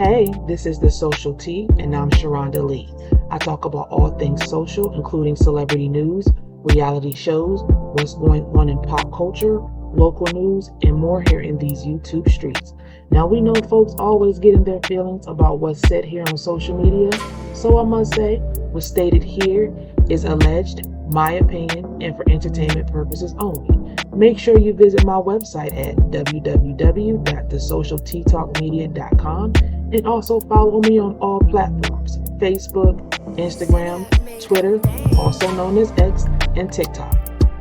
Hey, this is The Social Tea, and I'm Sharonda Lee. I talk about all things social, including celebrity news, reality shows, what's going on in pop culture, local news, and more here in these YouTube streets. Now, we know folks always get in their feelings about what's said here on social media, so I must say, what's stated here is alleged, my opinion, and for entertainment purposes only. Make sure you visit my website at www.thesocialteatalkmedia.com and also follow me on all platforms: Facebook, Instagram, Twitter, also known as X, and TikTok.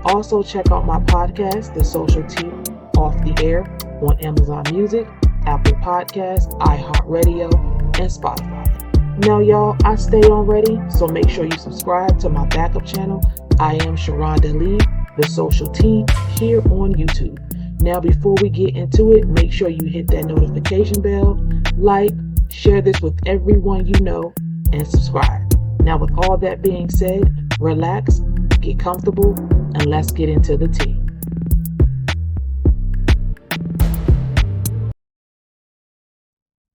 Also check out my podcast, The Social Tea, Off the Air, on Amazon Music, Apple Podcasts, iHeartRadio, and Spotify. Now, y'all, I stay on ready, so make sure you subscribe to my backup channel. I am Sharonda Lee, The Social Tea, here on YouTube. Now, before we get into it, make sure you hit that notification bell, like, share this with everyone you know, and subscribe. Now, with all that being said, relax, get comfortable, and let's get into the tea.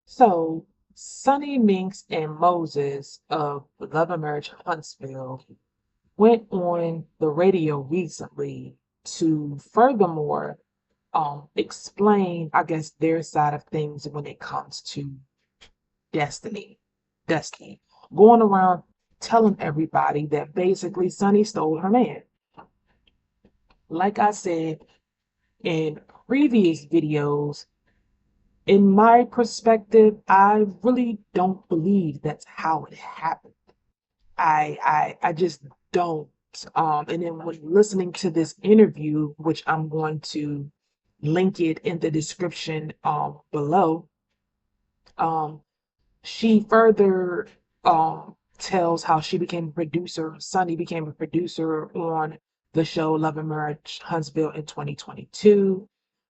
So, Sunni Minx and Moses of Love and Marriage Huntsville went on the radio recently to furthermore explain, I guess, their side of things when it comes to destiny. Going around telling everybody that basically Sunni stole her man. Like I said in previous videos, in my perspective, I really don't believe that's how it happened. I just don't. And then when listening to this interview, which I'm going to link it in the description below, she further tells how she became a producer. Sunni became a producer on the show Love and Marriage Huntsville in 2022.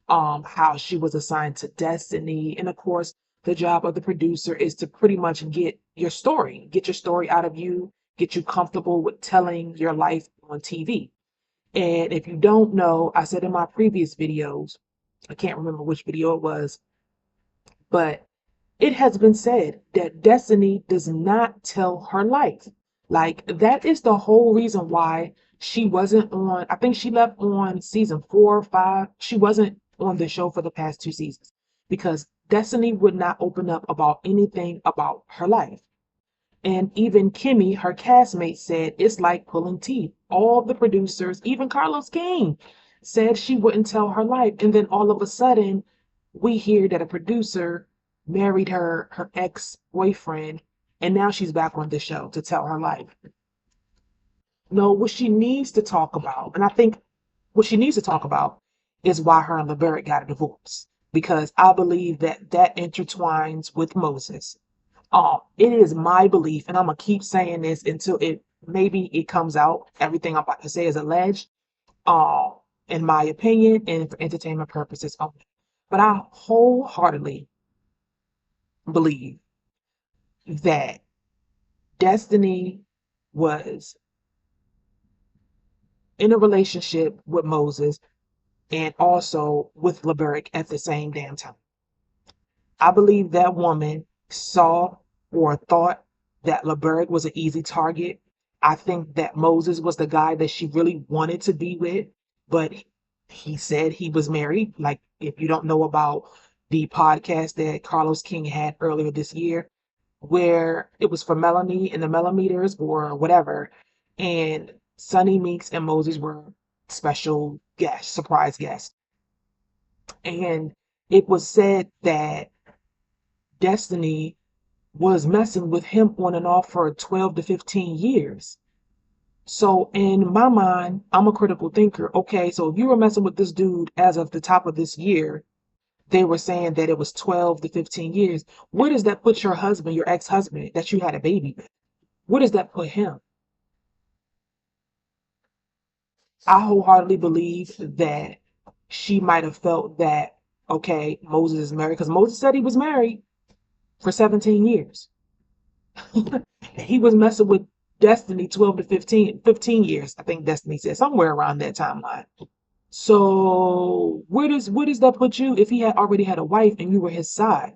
How she was assigned to Destiny, and of course, the job of the producer is to pretty much get your story out of you, get you comfortable with telling your life on TV. And if you don't know, I said in my previous videos, I can't remember which video it was, but it has been said that Destiny does not tell her life. Like, that is the whole reason why she wasn't on, I think she left on season 4 or 5. She wasn't on the show for the past 2 seasons because Destiny would not open up about anything about her life. And even Kimmy, her castmate, said it's like pulling teeth. All the producers, even Carlosking, said she wouldn't tell her life. And then all of a sudden, we hear that a producer married her ex-boyfriend, and now she's back on the show to tell her life. No, what she needs to talk about, and I think what she needs to talk about is why her and LeBerick got a divorce, because I believe that intertwines with Moses. It is my belief, and I'm gonna keep saying this until it comes out. Everything I'm about to say is alleged, in my opinion, and for entertainment purposes only. But I wholeheartedly believe that Destiny was in a relationship with Moses and also with LeBerick at the same damn time. I believe that woman saw or thought that LeBerick was an easy target. I think that Moses was the guy that she really wanted to be with, but he said he was married. Like, if you don't know about the podcast that Carlosking had earlier this year, where it was for Melanie and the Millimeters or whatever, and Sunni Minx and Moses were special guests, surprise guests. And it was said that Destiny was messing with him on and off for 12 to 15 years. So in my mind, I'm a critical thinker. Okay, so if you were messing with this dude as of the top of this year, they were saying that it was 12 to 15 years. Where does that put your husband, your ex-husband that you had a baby with? Where does that put him? I wholeheartedly believe that she might have felt that, okay, Moses is married, because Moses said he was married for 17 years. He was messing with Destiny 12 to 15 years. I think Destiny said somewhere around that timeline. So where does that put you if he had already had a wife and you were his side?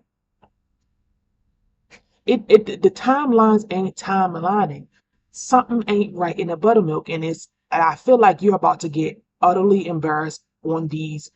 The timelines ain't timelining. Something ain't right in the buttermilk, and I feel like you're about to get utterly embarrassed on these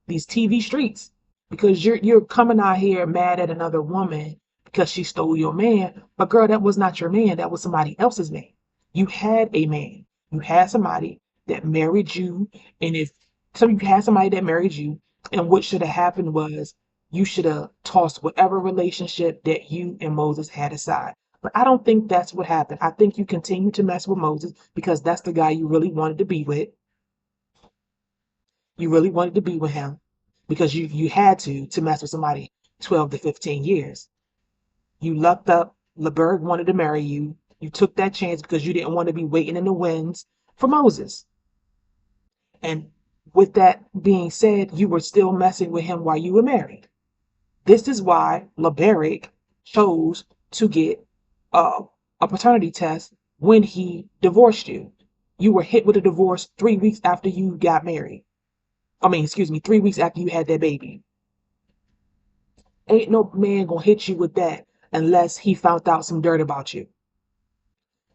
TV streets, because you're coming out here mad at another woman because she stole your man. But girl, that was not your man. That was somebody else's man. You had a man. You had somebody that married you, and if so, you had somebody that married you, and what should have happened was you should have tossed whatever relationship that you and Moses had aside. But I don't think that's what happened. I think you continue to mess with Moses because that's the guy you really wanted to be with. You really wanted to be with him because you had to mess with somebody 12 to 15 years. You lucked up. LeBerg wanted to marry you. You took that chance because you didn't want to be waiting in the winds for Moses. And with that being said, you were still messing with him while you were married. This is why LeBerg chose to get a paternity test when he divorced you. You were hit with a divorce 3 weeks after you got married. 3 weeks after you had that baby. Ain't no man gonna hit you with that unless he found out some dirt about you.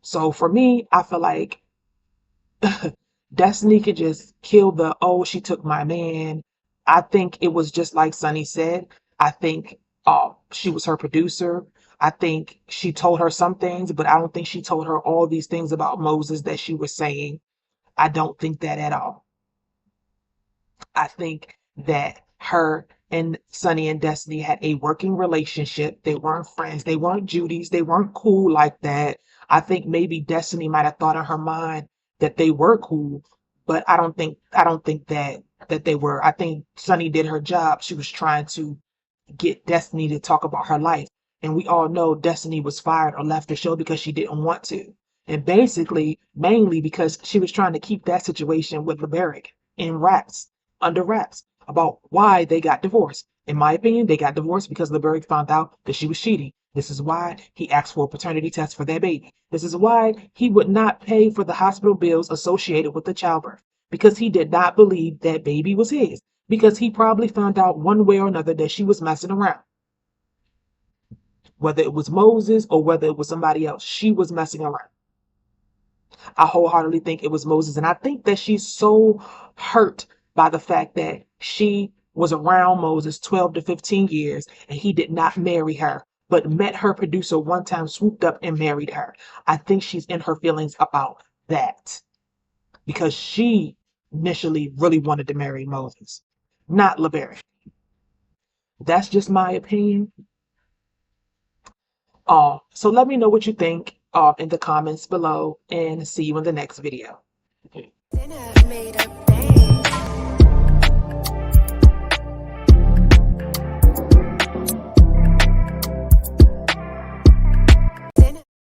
So for me, I feel like Destiny could just kill she took my man. I think it was just like Sunni said. I think she was her producer. I think she told her some things, but I don't think she told her all these things about Moses that she was saying. I don't think that at all. I think that her and Sunni and Destiny had a working relationship. They weren't friends. They weren't Judies. They weren't cool like that. I think maybe Destiny might have thought in her mind that they were cool, but I don't think that they were. I think Sunni did her job. She was trying to get Destiny to talk about her life. And we all know Destiny was fired or left the show because she didn't want to. And basically, mainly because she was trying to keep that situation with LeBerg under wraps, about why they got divorced. In my opinion, they got divorced because LeBerg found out that she was cheating. This is why he asked for a paternity test for their baby. This is why he would not pay for the hospital bills associated with the childbirth, because he did not believe that baby was his, because he probably found out one way or another that she was messing around. Whether it was Moses or whether it was somebody else, she was messing around. I wholeheartedly think it was Moses. And I think that she's so hurt by the fact that she was around Moses 12 to 15 years and he did not marry her, but met her producer one time, swooped up and married her. I think she's in her feelings about that because she initially really wanted to marry Moses, not LeBerg. That's just my opinion. So let me know what you think in the comments below, and see you in the next video.